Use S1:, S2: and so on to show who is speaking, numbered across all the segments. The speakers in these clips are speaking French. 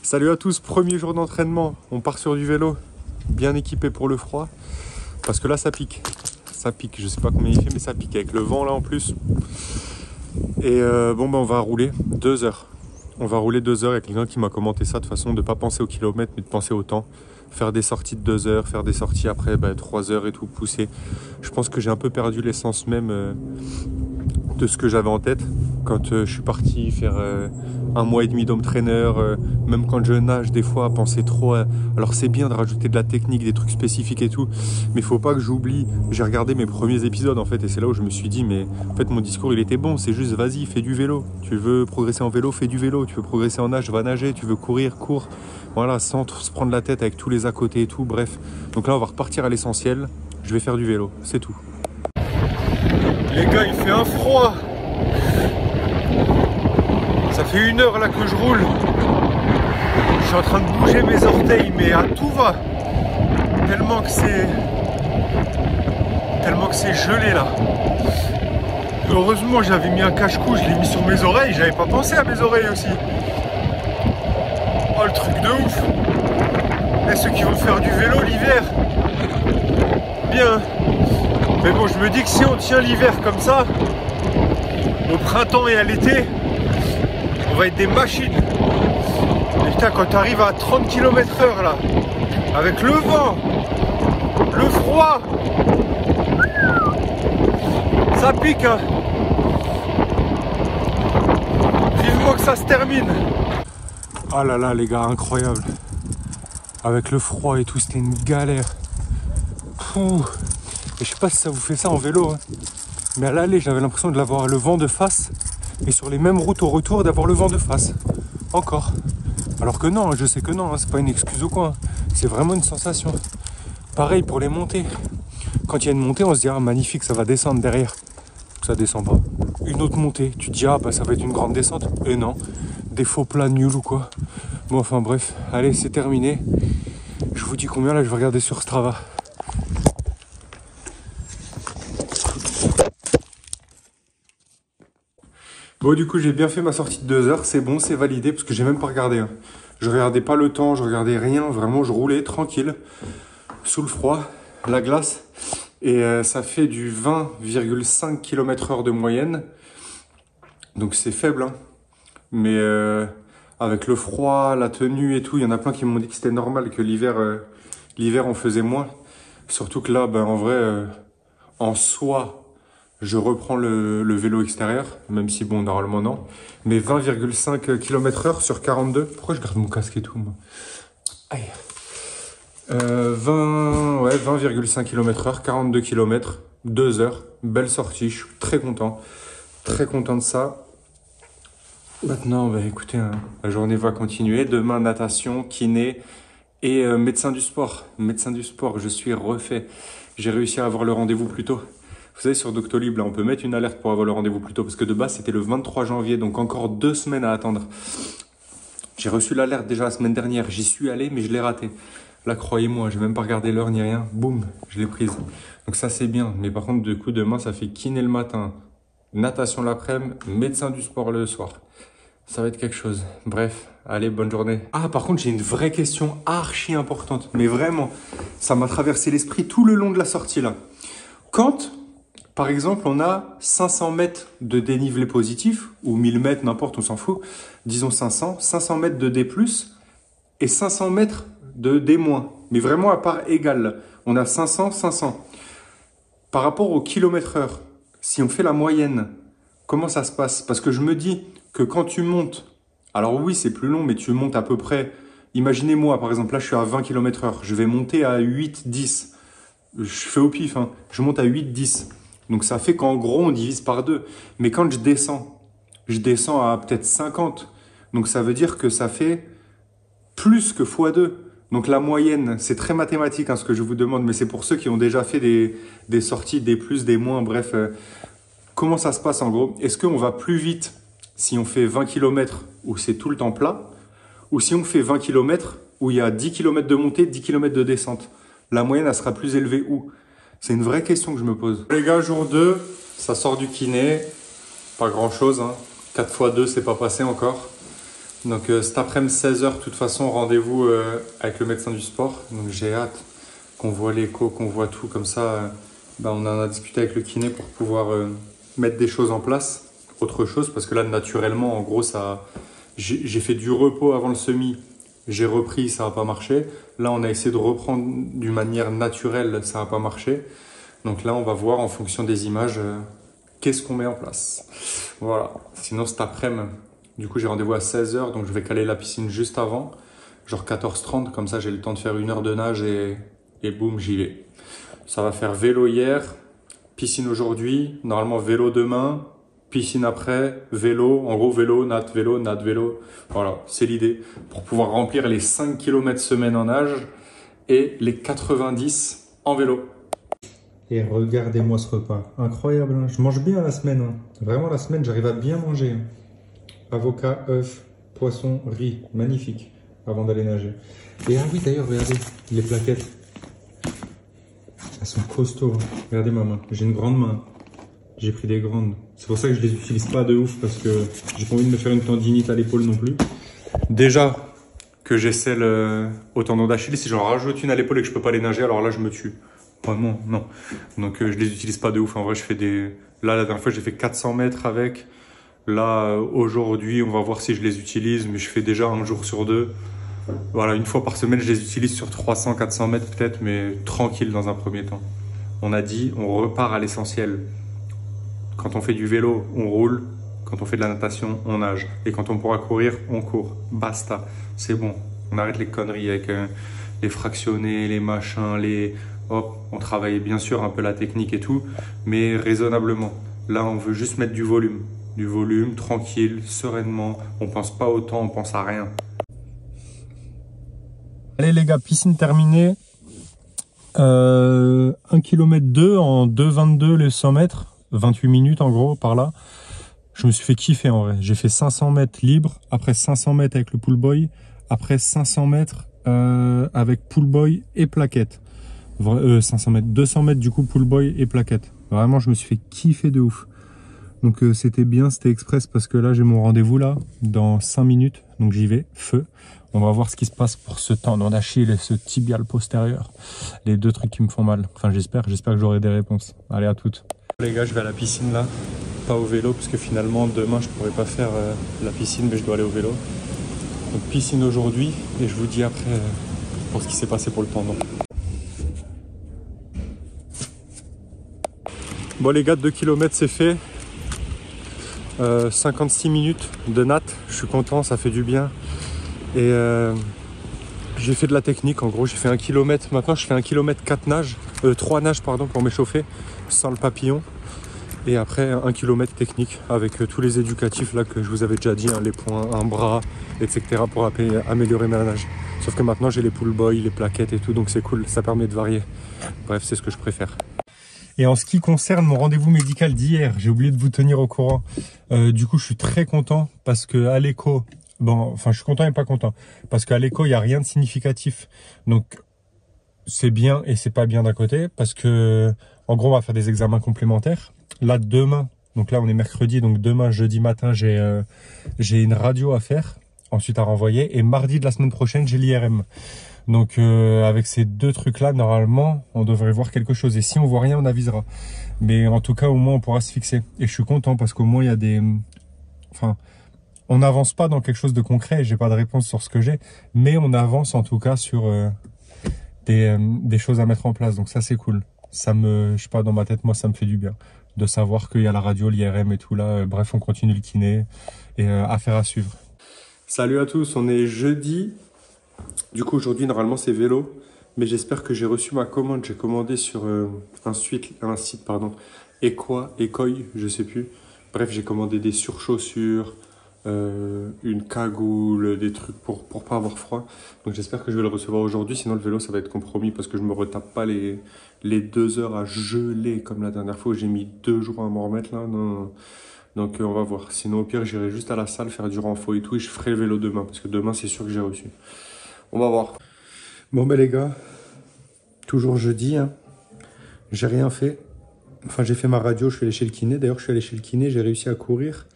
S1: Salut à tous, premier jour d'entraînement, on part sur du vélo, bien équipé pour le froid, parce que là ça pique, je sais pas combien il fait mais ça pique avec le vent là en plus. Et on va rouler 2 heures, il y a quelqu'un qui m'a commenté ça de façon de ne pas penser au kilomètre mais de penser au temps, faire des sorties de 2 heures, faire des sorties après 3 heures et tout, pousser. Je pense que j'ai un peu perdu l'essence même de ce que j'avais en tête quand je suis parti faire 1 mois et demi d'home trainer, même quand je nage des fois, penser trop à... Alors c'est bien de rajouter de la technique, des trucs spécifiques et tout, mais il faut pas que j'oublie. J'ai regardé mes premiers épisodes en fait et c'est là où je me suis dit mais en fait mon discours il était bon, c'est juste vas-y fais du vélo, tu veux progresser en vélo, fais du vélo, tu veux progresser en nage, va nager, tu veux courir, cours, voilà, sans se prendre la tête avec tous les à côté et tout, bref. Donc là on va repartir à l'essentiel, je vais faire du vélo, c'est tout. Les gars, il fait un froid. Ça fait 1 heure là que je roule. Je suis en train de bouger mes orteils, mais à tout va. Tellement que c'est gelé là. Heureusement, j'avais mis un cache-cou, je l'ai mis sur mes oreilles. J'avais pas pensé à mes oreilles aussi. Oh, le truc de ouf. Et ceux qui vont faire du vélo l'hiver, bien. Mais bon, je me dis que si on tient l'hiver comme ça, au printemps et à l'été, on va être des machines. Et putain, quand tu arrives à 30 km/h là, avec le vent, le froid, ça pique, hein. Vivement que ça se termine. Ah là là, les gars, incroyable. Avec le froid et tout, c'était une galère. Pouh. Et je sais pas si ça vous fait ça en vélo, hein. Mais à l'aller, j'avais l'impression de l'avoir le vent de face. Et sur les mêmes routes au retour, d'avoir le vent de face. Encore. Alors que non, je sais que non, hein, c'est pas une excuse ou quoi. Hein. C'est vraiment une sensation. Pareil pour les montées. Quand il y a une montée, on se dit, ah magnifique, ça va descendre derrière. Ça descend pas. Une autre montée, tu te dis, ah bah ça va être une grande descente. Et non, des faux plats nuls ou quoi. Bon, enfin bref, allez, c'est terminé. Je vous dis combien là, je vais regarder sur Strava. Bon, du coup, j'ai bien fait ma sortie de 2 heures. C'est bon, c'est validé parce que j'ai même pas regardé. Hein. Je regardais pas le temps, je regardais rien. Vraiment, je roulais tranquille, sous le froid, la glace. Et ça fait du 20,5 km/h de moyenne. Donc, c'est faible. Hein. Mais avec le froid, la tenue et tout, il y en a plein qui m'ont dit que c'était normal, que l'hiver, on faisait moins. Surtout que là, en vrai, en soi... Je reprends le vélo extérieur, même si bon, normalement non. Mais 20,5 km/h sur 42. Pourquoi je garde mon casque et tout, moi? Aïe. 20,5 km/h, 42 km, 2 heures. Belle sortie, je suis très content. Très content de ça. Maintenant, écoutez, hein, la journée va continuer. Demain, natation, kiné et médecin du sport. Médecin du sport, je suis refait. J'ai réussi à avoir le rendez-vous plus tôt. Vous savez, sur Doctolib, là, on peut mettre une alerte pour avoir le rendez-vous plus tôt, parce que de base, c'était le 23 janvier, donc encore 2 semaines à attendre. J'ai reçu l'alerte déjà la semaine dernière, j'y suis allé, mais je l'ai raté. Là, croyez-moi, j'ai même pas regardé l'heure ni rien, boum, je l'ai prise. Donc ça, c'est bien. Mais par contre, du coup, demain, ça fait kiné le matin, natation l'après-midi, médecin du sport le soir. Ça va être quelque chose. Bref, allez, bonne journée. Ah, par contre, j'ai une vraie question archi importante, mais vraiment, ça m'a traversé l'esprit tout le long de la sortie, là. Quand... Par exemple, on a 500 mètres de dénivelé positif, ou 1000 mètres, n'importe, on s'en fout. Disons 500 mètres de D+, et 500 mètres de D-. Mais vraiment à part égale. On a 500. Par rapport au kilomètre-heure, si on fait la moyenne, comment ça se passe? Parce que je me dis que quand tu montes, alors oui, c'est plus long, mais tu montes à peu près... Imaginez-moi, par exemple, là, je suis à 20 km/h. Je vais monter à 8-10. Je fais au pif, hein. Je monte à 8-10. Donc ça fait qu'en gros, on divise par 2. Mais quand je descends à peut-être 50. Donc ça veut dire que ça fait plus que x2. Donc la moyenne, c'est très mathématique hein, ce que je vous demande, mais c'est pour ceux qui ont déjà fait des sorties, des plus, des moins, bref. Comment ça se passe en gros? Est-ce qu'on va plus vite si on fait 20 km où c'est tout le temps plat? Ou si on fait 20 km où il y a 10 km de montée, 10 km de descente? La moyenne, elle sera plus élevée où? C'est une vraie question que je me pose. Les gars, jour 2, ça sort du kiné. Pas grand chose, hein. 4 x 2, c'est pas passé encore. Donc cet après-midi 16h, de toute façon, rendez-vous avec le médecin du sport. Donc j'ai hâte qu'on voit l'écho, qu'on voit tout comme ça. On en a discuté avec le kiné pour pouvoir mettre des choses en place, autre chose, parce que là naturellement, en gros, ça, j'ai fait du repos avant le semi, j'ai repris, ça n'a pas marché. Là, on a essayé de reprendre d'une manière naturelle, ça n'a pas marché. Donc là, on va voir en fonction des images qu'est-ce qu'on met en place. Voilà. Sinon, cet après-midi, du coup, j'ai rendez-vous à 16h, donc je vais caler la piscine juste avant, genre 14h30, comme ça j'ai le temps de faire 1 heure de nage et boum, j'y vais. Ça va faire vélo hier, piscine aujourd'hui, normalement vélo demain, piscine après, vélo, en gros vélo, natte, vélo, natte, vélo. Voilà, c'est l'idée, pour pouvoir remplir les 5 km semaine en nage et les 90 en vélo. Et regardez-moi ce repas, incroyable, hein. Je mange bien la semaine, hein. Vraiment la semaine, j'arrive à bien manger, hein. Avocat, œufs, poisson, riz, magnifique, avant d'aller nager. Et ah oui, d'ailleurs, regardez, les plaquettes. Elles sont costauds, hein. Regardez ma main, j'ai une grande main. J'ai pris des grandes. C'est pour ça que je les utilise pas de ouf, parce que j'ai pas envie de me faire une tendinite à l'épaule non plus. Déjà que j'ai celle au tendon d'Achille, si j'en rajoute une à l'épaule et que je peux pas les nager, alors là je me tue. Vraiment, non. Donc je les utilise pas de ouf. En vrai, je fais des... Là, la dernière fois, j'ai fait 400 mètres avec. Là, aujourd'hui, on va voir si je les utilise, mais je fais déjà un jour sur deux. Voilà, une fois par semaine, je les utilise sur 300, 400 mètres peut-être, mais tranquille dans un premier temps. On a dit, on repart à l'essentiel. Quand on fait du vélo, on roule. Quand on fait de la natation, on nage. Et quand on pourra courir, on court. Basta. C'est bon. On arrête les conneries avec les fractionnés, les machins, les... Hop, on travaille bien sûr un peu la technique et tout, mais raisonnablement. Là, on veut juste mettre du volume. Du volume, tranquille, sereinement. On pense pas au temps, on pense à rien. Allez les gars, piscine terminée. 1 km 2 en 2,22 les 100 mètres. 28 minutes en gros, par là. Je me suis fait kiffer en vrai. J'ai fait 500 mètres libre, après 500 mètres avec le pull boy, après 500 mètres avec pull boy et plaquette. 500 mètres, 200 mètres du coup pull boy et plaquette. Vraiment, je me suis fait kiffer de ouf. Donc c'était bien, c'était express parce que là j'ai mon rendez-vous là dans 5 minutes. Donc j'y vais, feu. On va voir ce qui se passe pour ce tendon d'Achille et ce tibial postérieur. Les deux trucs qui me font mal. Enfin j'espère que j'aurai des réponses. Allez, à toutes. Les gars, je vais à la piscine là, pas au vélo parce que finalement demain je pourrai pas faire la piscine, mais je dois aller au vélo. Donc piscine aujourd'hui et je vous dis après pour ce qui s'est passé pour le tendon. Bon les gars, 2 km c'est fait. 56 minutes de natte, je suis content, ça fait du bien. Et j'ai fait de la technique, en gros j'ai fait 1 km. Maintenant je fais 1 km 3 nages pardon, pour m'échauffer sans le papillon. Et après 1 km technique avec tous les éducatifs là que je vous avais déjà dit, hein, les points, un bras, etc. pour améliorer ma nage. Sauf que maintenant j'ai les pull boys, les plaquettes et tout, donc c'est cool, ça permet de varier. Bref, c'est ce que je préfère. Et en ce qui concerne mon rendez-vous médical d'hier, j'ai oublié de vous tenir au courant. Du coup, je suis très content parce que à l'écho, je suis content et pas content parce qu'à l'écho, il n'y a rien de significatif. Donc, c'est bien et c'est pas bien d'un côté parce que, en gros, on va faire des examens complémentaires. Là, demain, donc là, on est mercredi, donc demain, jeudi matin, j'ai une radio à faire, ensuite à renvoyer. Et mardi de la semaine prochaine, j'ai l'IRM. Donc avec ces deux trucs là, normalement on devrait voir quelque chose, et si on voit rien on avisera, mais en tout cas au moins on pourra se fixer. Et je suis content parce qu'au moins il y a des, on n'avance pas dans quelque chose de concret, j'ai pas de réponse sur ce que j'ai, mais on avance en tout cas sur des choses à mettre en place, donc ça c'est cool. Ça me, je sais pas, dans ma tête moi ça me fait du bien de savoir qu'il y a la radio, l'IRM et tout là. Bref, on continue le kiné et affaire à suivre. Salut à tous, on est jeudi. Du coup, aujourd'hui, normalement, c'est vélo. Mais j'espère que j'ai reçu ma commande. J'ai commandé sur un site, Ekoi, je sais plus. Bref, j'ai commandé des surchaussures, une cagoule, des trucs pour pas avoir froid. Donc j'espère que je vais le recevoir aujourd'hui. Sinon, le vélo, ça va être compromis parce que je me retape pas les 2 heures à geler comme la dernière fois où j'ai mis 2 jours à m'en remettre là. Non. Donc on va voir. Sinon, au pire, j'irai juste à la salle faire du renfort et tout. Et je ferai le vélo demain parce que demain, c'est sûr que j'ai reçu. On va voir. Bon ben les gars, toujours jeudi, hein. J'ai rien fait. Enfin j'ai fait ma radio, je suis allé chez le kiné. D'ailleurs je suis allé chez le kiné, j'ai réussi à courir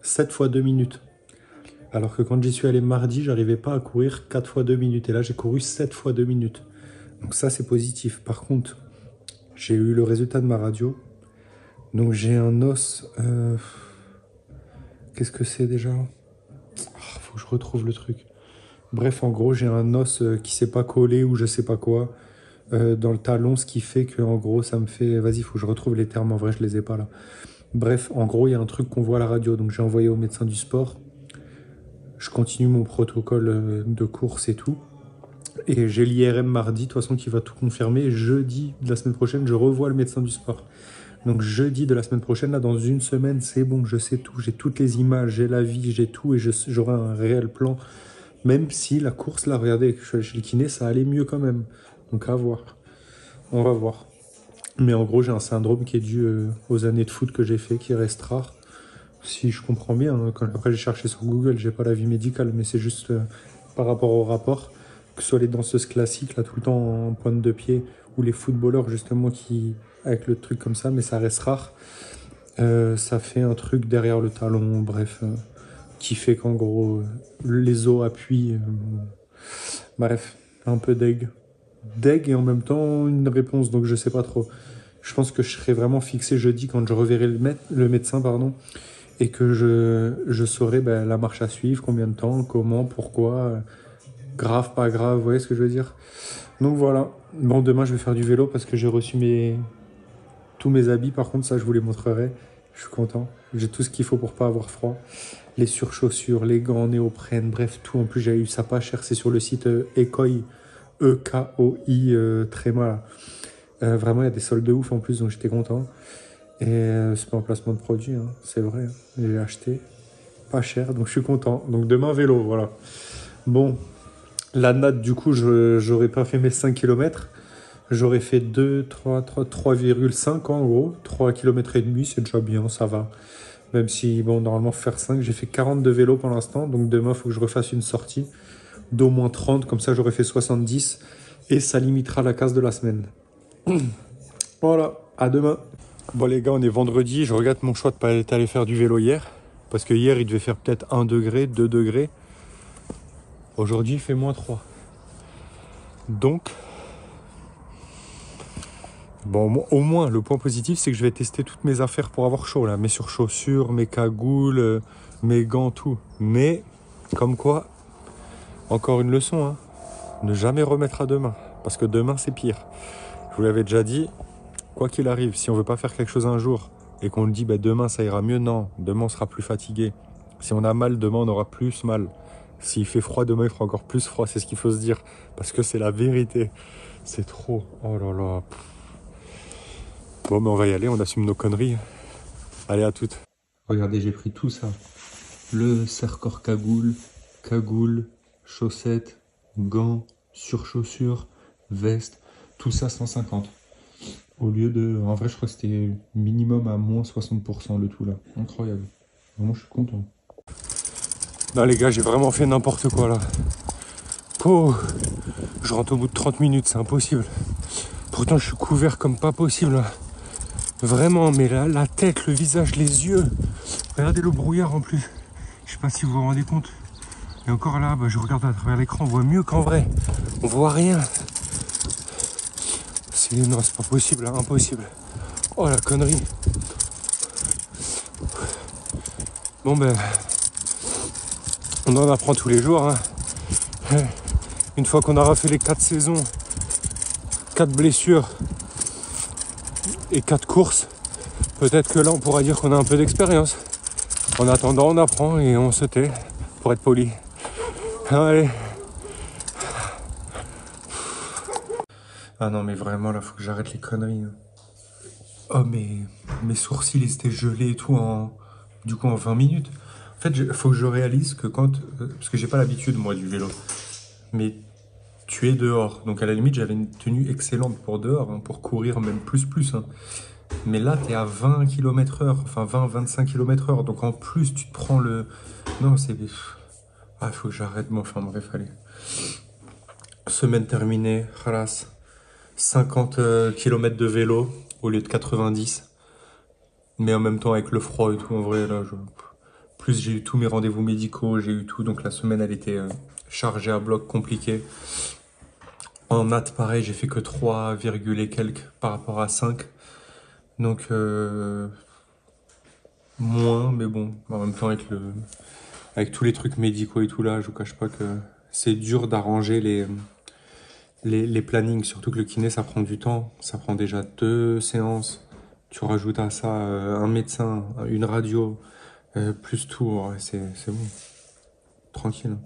S1: 7 fois 2 minutes. Alors que quand j'y suis allé mardi, j'arrivais pas à courir 4 fois 2 minutes. Et là, j'ai couru 7 fois 2 minutes. Donc ça, c'est positif. Par contre, j'ai eu le résultat de ma radio. Donc j'ai un os... Qu'est-ce que c'est déjà? Faut que je retrouve le truc. Bref, en gros, j'ai un os qui s'est pas collé ou je sais pas quoi dans le talon, ce qui fait que en gros, ça me fait... Vas-y, faut que je retrouve les termes. En vrai, je les ai pas là. Bref, en gros, il y a un truc qu'on voit à la radio. Donc j'ai envoyé au médecin du sport. Je continue mon protocole de course et tout. Et j'ai l'IRM mardi, de toute façon, qui va tout confirmer. Jeudi de la semaine prochaine, je revois le médecin du sport. Donc jeudi de la semaine prochaine, là, dans une semaine, c'est bon, je sais tout. J'ai toutes les images, j'ai la vie, j'ai tout. Et j'aurai un réel plan. Même si la course, là, regardez, je suis allé chez le kiné, ça allait mieux quand même. Donc à voir. On va voir. Mais en gros, j'ai un syndrome qui est dû aux années de foot que j'ai fait, qui reste rare. Si je comprends bien, hein, quand après j'ai cherché sur Google, j'ai pas l'avis médical, mais c'est juste par rapport au rapport, que ce soit les danseuses classiques, là, tout le temps en pointe de pied, ou les footballeurs, justement, qui avec le truc comme ça, mais ça reste rare. Ça fait un truc derrière le talon, bref, qui fait qu'en gros, les os appuient. Bref, un peu deg. Deg et en même temps une réponse, donc je sais pas trop. Je pense que je serai vraiment fixé jeudi quand je reverrai le médecin, pardon, et que je saurai la marche à suivre, combien de temps, comment, pourquoi, grave, pas grave, vous voyez ce que je veux dire. Donc voilà. Bon, demain je vais faire du vélo parce que j'ai reçu tous mes habits, par contre ça je vous les montrerai. Je suis content, j'ai tout ce qu'il faut pour pas avoir froid. Les surchaussures, les gants, néoprène, bref tout. En plus j'ai eu ça pas cher, c'est sur le site Ekoi, E-K-O-I, Tréma. Vraiment il y a des soldes de ouf en plus, donc j'étais content. Et c'est pas un placement de produit, hein, c'est vrai. Hein. J'ai acheté pas cher, donc je suis content. Donc demain, vélo, voilà. Bon, la natte, du coup, j'aurais pas fait mes 5 km. J'aurais fait 3,5 en gros. 3 km et demi, c'est déjà bien, ça va. Même si, bon, normalement, faut faire 5. J'ai fait 40 de vélo pour l'instant. Donc demain, il faut que je refasse une sortie d'au moins 30. Comme ça, j'aurais fait 70. Et ça limitera la casse de la semaine. Voilà, à demain. Bon les gars, on est vendredi, je regrette mon choix de pas être allé faire du vélo hier. Parce que hier, il devait faire peut-être 1 degré, 2 degrés. Aujourd'hui, il fait -3. Donc, bon, au moins, le point positif, c'est que je vais tester toutes mes affaires pour avoir chaud. Là. Mes surchaussures, mes cagoules, mes gants, tout. Mais, comme quoi, encore une leçon, hein, ne jamais remettre à demain. Parce que demain, c'est pire. Je vous l'avais déjà dit, quoi qu'il arrive, si on veut pas faire quelque chose un jour et qu'on le dit demain ça ira mieux, non, demain on sera plus fatigué. Si on a mal, demain on aura plus mal. S'il fait froid, demain il fera encore plus froid, c'est ce qu'il faut se dire. Parce que c'est la vérité. C'est trop. Oh là là. Bon, mais on va y aller, on assume nos conneries. Allez, à toutes. Regardez, j'ai pris tout ça. Le serre-corps cagoule, chaussettes, gants, surchaussures, veste, tout ça 150. Au lieu de... En vrai, je crois que c'était minimum à moins 60% le tout là. Incroyable. Vraiment, je suis content. Non les gars, j'ai vraiment fait n'importe quoi là. Oh, je rentre au bout de 30 minutes, c'est impossible. Pourtant, je suis couvert comme pas possible là. Vraiment, mais là, la tête, le visage, les yeux. Regardez le brouillard en plus. Je sais pas si vous vous rendez compte. Et encore là, je regarde à travers l'écran, on voit mieux qu'en vrai. On voit rien. Non, c'est pas possible, là, impossible. Oh la connerie. Bon on en apprend tous les jours. Hein. Une fois qu'on aura fait les 4 saisons, 4 blessures et 4 courses, peut-être que là on pourra dire qu'on a un peu d'expérience. En attendant, on apprend et on se tait pour être poli. Allez. Ah non mais vraiment là faut que j'arrête les conneries. Oh mais mes sourcils ils étaient gelés et tout en 20 minutes. En fait il faut que je réalise que quand... parce que j'ai pas l'habitude moi du vélo. Mais tu es dehors. Donc à la limite j'avais une tenue excellente pour dehors, hein, pour courir même plus. Hein. Mais là t'es à 20 km/h, enfin 20-25 km/h. Donc en plus tu te prends le... Non c'est... Ah faut que j'arrête, bon enfin bref allez. Semaine terminée, khalas. 50 km de vélo au lieu de 90. Mais en même temps avec le froid et tout, en vrai là, plus, j'ai eu tous mes rendez-vous médicaux, j'ai eu tout. Donc la semaine, elle était chargée à bloc, compliquée. En maths, pareil, j'ai fait que 3, et quelques par rapport à 5. Donc, moins, mais bon, en même temps, avec tous les trucs médicaux et tout là, je vous cache pas que c'est dur d'arranger les plannings. Surtout que le kiné, ça prend du temps. Ça prend déjà 2 séances. Tu rajoutes à ça un médecin, une radio, plus tout. Ouais, c'est bon. Tranquille.